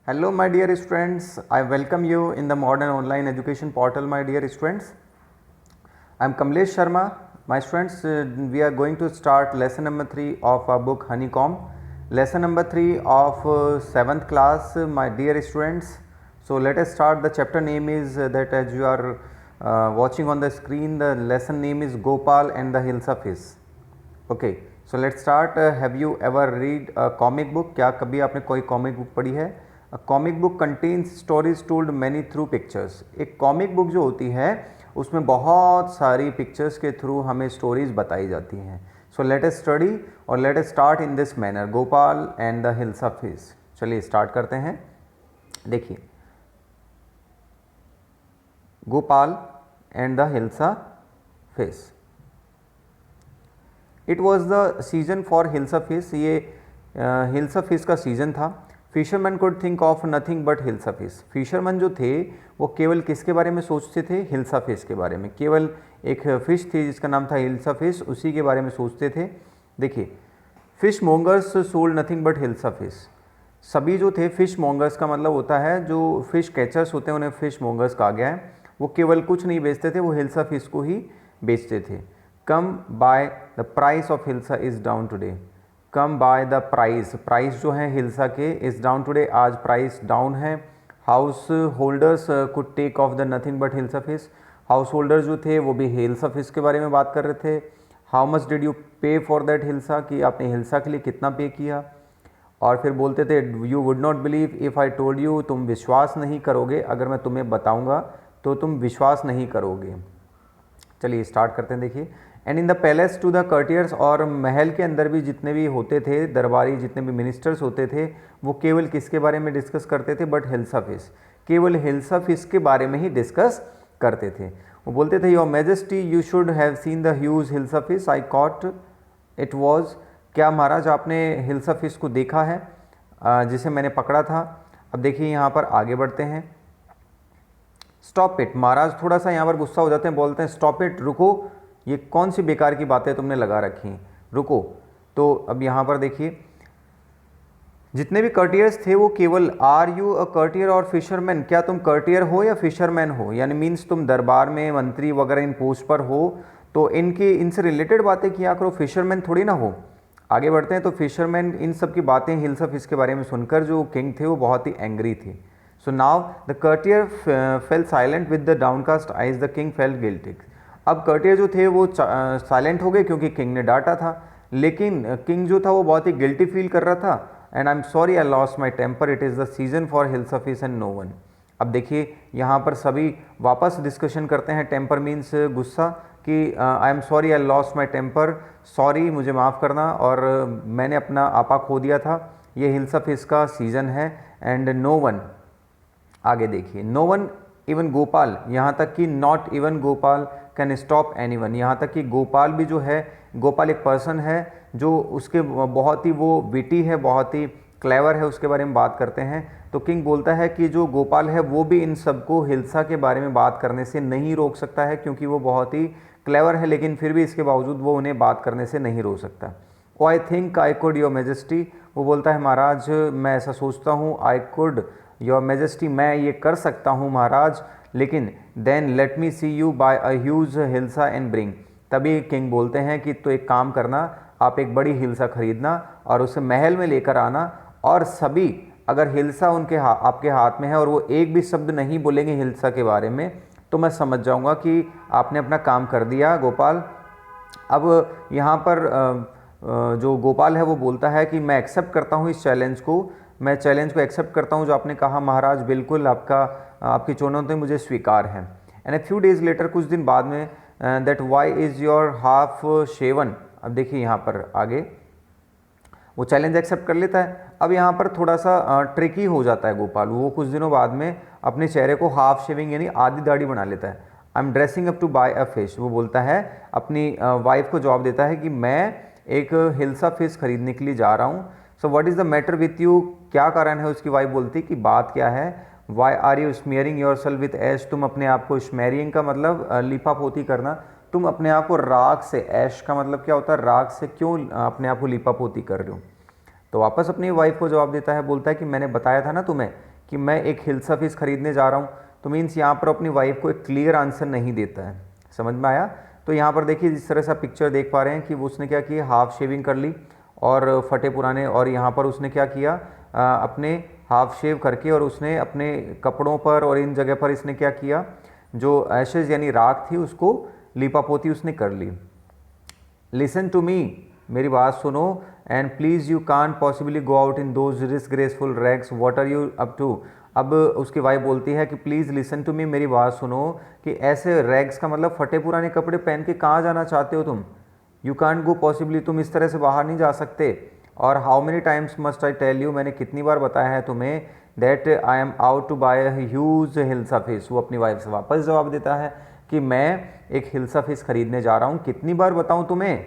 Hello my dear students, I welcome you in the modern online education portal my dear students. I am Kamlesh Sharma. My students, we are going to start lesson number 3 of our book Honeycomb. Lesson number 3 of 7th class my dear students. So let us start. The chapter name is that as you are watching on the screen, the lesson name is Gopal and the Hills of Fish. Okay, so let's start. Have you ever read a comic book? क्या कभी आपने कोई comic book पढ़ी है? A comic book contains stories told many through pictures. एक comic book जो होती है उसमें बहुत सारी पिक्चर्स के थ्रू हमें स्टोरीज बताई जाती हैं. सो लेट अस स्टडी और let us start in this manner. Gopal and the hills of fish. चलिए स्टार्ट करते हैं. देखिए, Gopal and the hills of fish. It was the season for hills of fish. ये हिल्स ऑफ फिश का season था. Fisherman could think of nothing but hills of fish. Fisherman जो थे वो केवल किसके बारे में सोचते थे? हिल्स ऑफ फिश के बारे में. केवल एक फिश थी जिसका नाम था हिल्स ऑफ फिश, उसी के बारे में सोचते थे. देखिए, fish mongers sold nothing but hills of fish. सभी जो थे, फिश मोंगर्स का मतलब होता है जो फिश कैचर्स होते हैं उन्हें फिश मोंगर्स कहा गया है. वो केवल कुछ नहीं बेचते थे, वो हिल्स ऑफ फिश को ही बेचते थे. Come buy the price of hilsa is down today. Come buy the price. Price जो है हिल्सा के इज़ डाउन टुडे, आज प्राइस डाउन है. House holders could take off the nothing but hills of fish. House holders जो थे वो भी hills of fish के बारे में बात कर रहे थे. हाउ मच डिड यू पे फॉर दैट हिल्सा, कि आपने हिल्सा के लिए कितना पे किया. और फिर बोलते थे you would not believe if I told you. तुम विश्वास नहीं करोगे, अगर मैं तुम्हें बताऊँगा तो तुम विश्वास नहीं करोगे. चलिए स्टार्ट करते हैं. देखिए, and in the palace to the courtiers. और महल के अंदर भी जितने भी होते थे दरबारी, जितने भी मिनिस्टर्स होते थे, वो केवल किसके बारे में डिस्कस करते थे? But hills of fish. केवल हिल्स ऑफ फिश के बारे में ही डिस्कस करते थे. वो बोलते थे your majesty you should have seen the huge hills of fish I cot it was. क्या महाराज आपने हिल्स ऑफ फिश को देखा है जिसे मैंने पकड़ा था. अब देखिए यहाँ पर आगे बढ़ते हैं. Stop it. महाराज थोड़ा सा यहाँ पर गुस्सा हो जाते हैं, बोलते हैं स्टॉप इट, रुको, ये कौन सी बेकार की बातें तुमने लगा रखी हैं, रुको. तो अब यहाँ पर देखिए, जितने भी कर्टियर्स थे वो केवल आर यू अ कर्टियर और फिशरमैन. क्या तुम कर्टियर हो या फिशरमैन हो, यानी मीन्स तुम दरबार में मंत्री वगैरह इन पोस्ट पर हो तो इनसे रिलेटेड बातें किया करो, फिशरमैन थोड़ी ना हो. आगे बढ़ते हैं. तो फिशरमैन इन सब की बातें हिल्स ऑफ फिश के बारे में सुनकर जो किंग थे वो बहुत ही एंग्री थे. So now the courtier fell silent with the downcast eyes. The king felt guilty. अब कर्टियर जो थे वो साइलेंट हो गए क्योंकि किंग ने डांटा था, लेकिन किंग जो था वो बहुत ही गिल्टी फील कर रहा था. And I am sorry I lost my temper, it is the season for hills of fish and no one. अब देखिए यहाँ पर सभी वापस डिस्कशन करते हैं. टेम्पर मीन्स गुस्सा, कि I am sorry I lost my temper, sorry मुझे माफ़ करना, और मैंने अपना आपा खो दिया था. ये हिल्स ऑफ फिश का सीज़न है. And no one. आगे देखिए, नो वन इवन गोपाल, यहाँ तक कि not even Gopal can stop any one. यहाँ तक कि गोपाल भी जो है, गोपाल एक पर्सन है जो उसके बहुत ही वो विटी है, बहुत ही क्लेवर है, उसके बारे में बात करते हैं. तो किंग बोलता है कि जो गोपाल है वो भी इन सबको हिल्सा के बारे में बात करने से नहीं रोक सकता है, क्योंकि वो बहुत ही क्लेवर है, लेकिन फिर भी इसके बावजूद वो उन्हें बात करने से नहीं रोक सकता. Oh I think I could your majesty. वो बोलता है महाराज मैं ऐसा सोचता हूँ, आई कुड योर मेजेस्टी, मैं ये कर सकता हूँ महाराज, लेकिन then let me see you buy a huge hilsa and bring. तभी किंग बोलते हैं कि तो एक काम करना, आप एक बड़ी हिल्सा खरीदना और उसे महल में लेकर आना, और सभी अगर हिल्सा उनके आपके हाथ में है और वो एक भी शब्द नहीं बोलेंगे हिल्सा के बारे में, तो मैं समझ जाऊंगा कि आपने अपना काम कर दिया गोपाल. अब यहाँ पर जो गोपाल है वो बोलता है कि मैं एक्सेप्ट करता हूँ इस चैलेंज को, मैं चैलेंज को एक्सेप्ट करता हूँ जो आपने कहा महाराज, बिल्कुल आपकी चुनौती मुझे स्वीकार है. And a few days later, कुछ दिन बाद में, that why is your half shaven. अब देखिए यहाँ पर आगे वो चैलेंज एक्सेप्ट कर लेता है. अब यहाँ पर थोड़ा सा ट्रिकी हो जाता है गोपाल. वो कुछ दिनों बाद में अपने चेहरे को हाफ शेविंग यानी आधी दाढ़ी बना लेता है. I am dressing up to buy a fish. वो बोलता है, अपनी वाइफ को जवाब देता है कि मैं एक हिल्सा फिश खरीदने के लिए जा रहा हूँ. So what is the matter with you. क्या कारण है? उसकी वाइफ बोलती कि बात क्या है. Why are you smearing yourself with ash. तुम अपने आप को, स्मेयरिंग का मतलब लिपापोती करना, तुम अपने आप को राख से, ऐश का मतलब क्या होता है, राख से क्यों अपने आप को लिपापोती कर रहे हो. तो वापस अपनी वाइफ को जवाब देता है, बोलता है कि मैंने बताया था ना तुम्हें कि मैं एक हिल्सा फिश खरीदने जा रहा हूँ, तो मीन्स यहाँ पर अपनी वाइफ को एक क्लियर आंसर नहीं देता है। समझ में आया? तो यहाँ पर देखिए जिस तरह से आप पिक्चर देख पा रहे हैं कि उसने क्या किया, हाफ शेविंग कर ली और फटे पुराने, और यहाँ पर उसने क्या किया, अपने हाफ शेव करके और उसने अपने कपड़ों पर और इन जगह पर इसने क्या किया, जो एशेज यानी राख थी उसको लीपापोती उसने कर ली। लिसन टू मी, मेरी बात सुनो, and please you can possibly go out in those disgraceful rags, what are you up to. अब उसकी वाइफ बोलती है कि प्लीज़ लिसन टू मी, मेरी बात सुनो, कि ऐसे रैग्स का मतलब फटे पुराने कपड़े पहन के कहाँ जाना चाहते हो तुम। यू कांट गो पॉसिबली, तुम इस तरह से बाहर नहीं जा सकते। और how many times must I tell you, मैंने कितनी बार बताया है तुम्हें, that I am out to buy huge hilsa fish. वो अपनी वाइफ से वापस जवाब देता है कि मैं एक हिल्सा फिश खरीदने जा रहा हूँ, कितनी बार बताऊँ तुम्हें।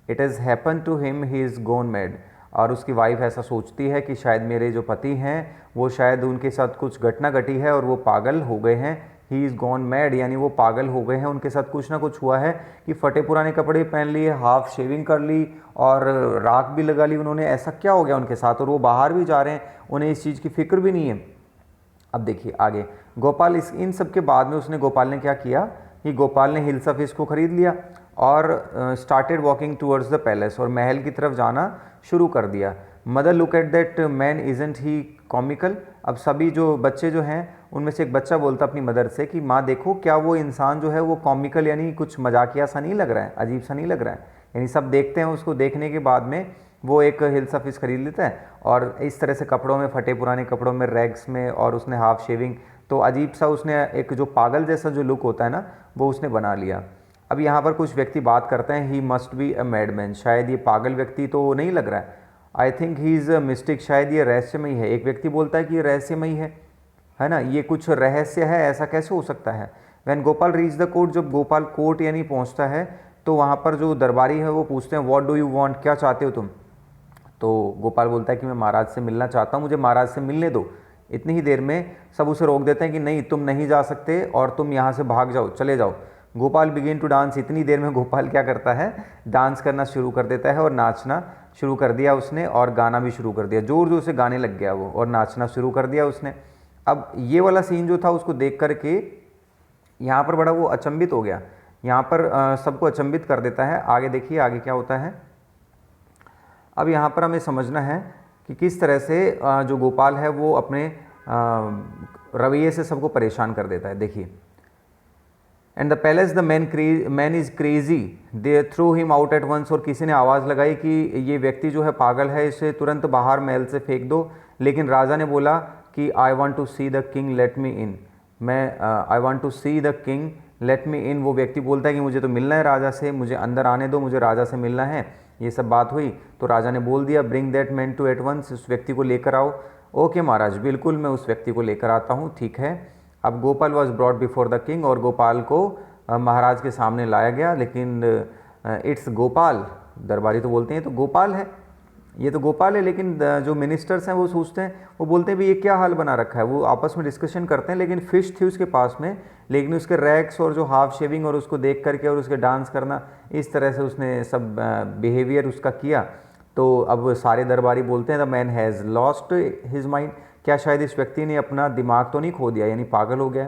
It has happen to him, he is gone mad. और उसकी वाइफ ऐसा सोचती है कि शायद मेरे जो पति हैं वो शायद उनके साथ कुछ घटना घटी है और वो पागल हो गए हैं। ही इज़ गॉन मैड, यानी वो पागल हो गए हैं, उनके साथ कुछ ना कुछ हुआ है कि फटे पुराने कपड़े पहन लिए, हाफ शेविंग कर ली और राख भी लगा ली उन्होंने। ऐसा क्या हो गया उनके साथ, और वो बाहर भी जा रहे हैं, उन्हें इस चीज़ की फिक्र भी नहीं है। अब देखिए आगे, गोपाल इन सब के बाद में उसने, गोपाल ने क्या किया कि गोपाल ने हिल्सा फिश को खरीद लिया और started walking towards the palace, और महल की तरफ जाना शुरू कर दिया। Mother look at that man, isn't he comical. अब सभी जो बच्चे जो हैं उनमें से एक बच्चा बोलता अपनी मदर से कि माँ देखो, क्या वो इंसान जो है वो कॉमिकल यानी कुछ मजाकिया सा नहीं लग रहा है, अजीब सा नहीं लग रहा है। यानी सब देखते हैं उसको, देखने के बाद में वो एक हिल्सा फिश खरीद लेता है और इस तरह से कपड़ों में, फटे पुराने कपड़ों में, रैग्स में, और उसने हाफ शेविंग, तो अजीब सा उसने एक जो पागल जैसा जो लुक होता है ना वो उसने बना लिया। अब यहाँ पर कुछ व्यक्ति बात करते हैं, he must be a madman, शायद ये पागल व्यक्ति तो नहीं लग रहा है। I think he is a mystic, शायद ये रहस्यमयी है। एक व्यक्ति बोलता है कि ये रहस्यमयी है ना, ये कुछ रहस्य है, ऐसा कैसे हो सकता है। When Gopal reach the court, जब गोपाल कोर्ट यानी पहुँचता है तो वहाँ पर जो दरबारी है वो पूछते हैं व्हाट डू यू वांट, क्या चाहते हो तुम। तो गोपाल बोलता है कि मैं महाराज से मिलना चाहता हूँ, मुझे महाराज से मिलने दो। इतनी ही देर में सब उसे रोक देते हैं कि नहीं, तुम नहीं जा सकते और तुम यहाँ से भाग जाओ, चले जाओ। गोपाल बिगिन टू डांस, इतनी देर में गोपाल क्या करता है, डांस करना शुरू कर देता है और नाचना शुरू कर दिया उसने, और गाना भी शुरू कर दिया, ज़ोर ज़ोर से गाने लग गया वो और नाचना शुरू कर दिया उसने। अब ये वाला सीन जो था उसको देख करके यहाँ पर बड़ा वो अचंभित हो गया, यहाँ पर सबको अचंभित कर देता है। आगे देखिए आगे क्या होता है। अब यहाँ पर हमें समझना है कि किस तरह से जो गोपाल है वो अपने रवैये से सबको परेशान कर देता है। देखिए, and the palace the man is crazy, they threw him out at once, और किसी ने आवाज़ लगाई कि ये व्यक्ति जो है पागल है, इसे तुरंत बाहर महल से फेंक दो। लेकिन राजा ने बोला कि I want to see the king, let me in. I want to see the king, let me in. वो व्यक्ति बोलता है कि मुझे तो मिलना है राजा से, मुझे अंदर आने दो, मुझे राजा से मिलना है। ये सब बात हुई तो राजा ने बोल दिया bring that man to at once, उस व्यक्ति को लेकर आओ। ओके महाराज, बिल्कुल मैं उस व्यक्ति को लेकर आता हूँ, ठीक है। अब Gopal was brought before the king, और गोपाल को महाराज के सामने लाया गया। लेकिन इट्स गोपाल, दरबारी तो बोलते हैं तो गोपाल है, ये तो गोपाल है। लेकिन जो मिनिस्टर्स हैं वो सोचते हैं, वो बोलते हैं भी ये क्या हाल बना रखा है। वो आपस में डिस्कशन करते हैं, लेकिन फ़िश थी उसके पास में, लेकिन उसके रैक्स और जो हाफ शेविंग और उसको देख करके और उसके डांस करना, इस तरह से उसने सब बिहेवियर उसका किया। तो अब सारे दरबारी बोलते हैं the man has lost his mind, क्या शायद इस व्यक्ति ने अपना दिमाग तो नहीं खो दिया, यानी पागल हो गया।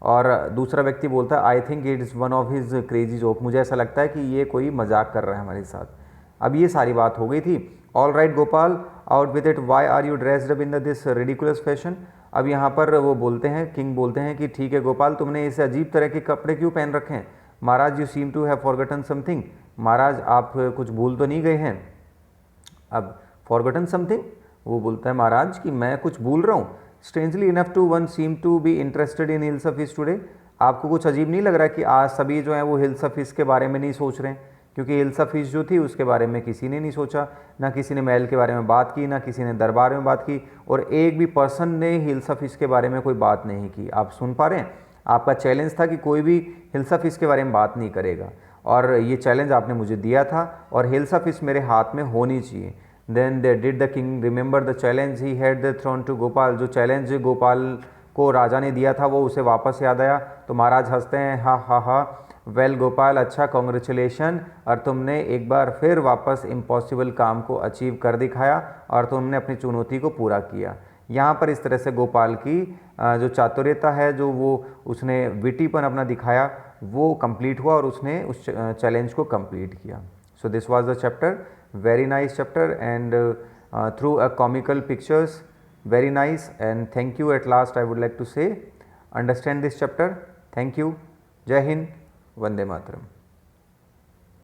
और दूसरा व्यक्ति बोलता है I think it is one of his crazy joke, मुझे ऐसा लगता है कि ये कोई मजाक कर रहा है हमारे साथ। अब ये सारी बात हो गई थी। All right Gopal, out with it, why are you dressed up in this ridiculous fashion. अब यहाँ पर वो बोलते हैं, किंग बोलते हैं कि ठीक है गोपाल, तुमने इस अजीब तरह के कपड़े क्यों पहन रखे हैं। महाराज you seem to have forgotten something, महाराज आप कुछ भूल तो नहीं गए हैं। अब फॉरगटन समथिंग, वो बोलता है महाराज कि मैं कुछ भूल रहा हूँ। Strangely enough to one seem to be interested in hilsa fish today, आपको कुछ अजीब नहीं लग रहा कि आज सभी जो है वो हिल्सा फिश के बारे में नहीं सोच रहे हैं, क्योंकि हिल्सा फिश जो थी उसके बारे में किसी ने नहीं सोचा, ना किसी ने महल के बारे में बात की, ना किसी ने दरबार में बात की, और एक भी पर्सन ने हिल्सा फिश के बारे में कोई बात नहीं की। आप सुन पा रहे हैं, आपका चैलेंज था कि कोई भी हिल्सा फिश के बारे में बात नहीं करेगा, और ये चैलेंज आपने मुझे दिया था, और हिल्सा फिश मेरे हाथ में होनी चाहिए। Then they did the king remember the challenge he had the throne to Gopal, जो चैलेंज गोपाल को राजा ने दिया था वो उसे वापस याद आया। तो महाराज हंसते हैं, हा हा हा, वेल गोपाल, अच्छा कॉन्ग्रेचुलेशन, और तुमने एक बार फिर वापस इम्पॉसिबल काम को अचीव कर दिखाया और तुमने अपनी चुनौती को पूरा किया। यहाँ पर इस तरह से गोपाल की जो चातुर्यता है, जो वो उसने विटीपन अपना दिखाया, वो कंप्लीट हुआ और उसने उस चैलेंज को कंप्लीट किया। So this was the chapter, very nice chapter and through a comical pictures, very nice, and thank you. At last I would like to say, understand this chapter. Thank you. Jai Hind, Vande Mataram.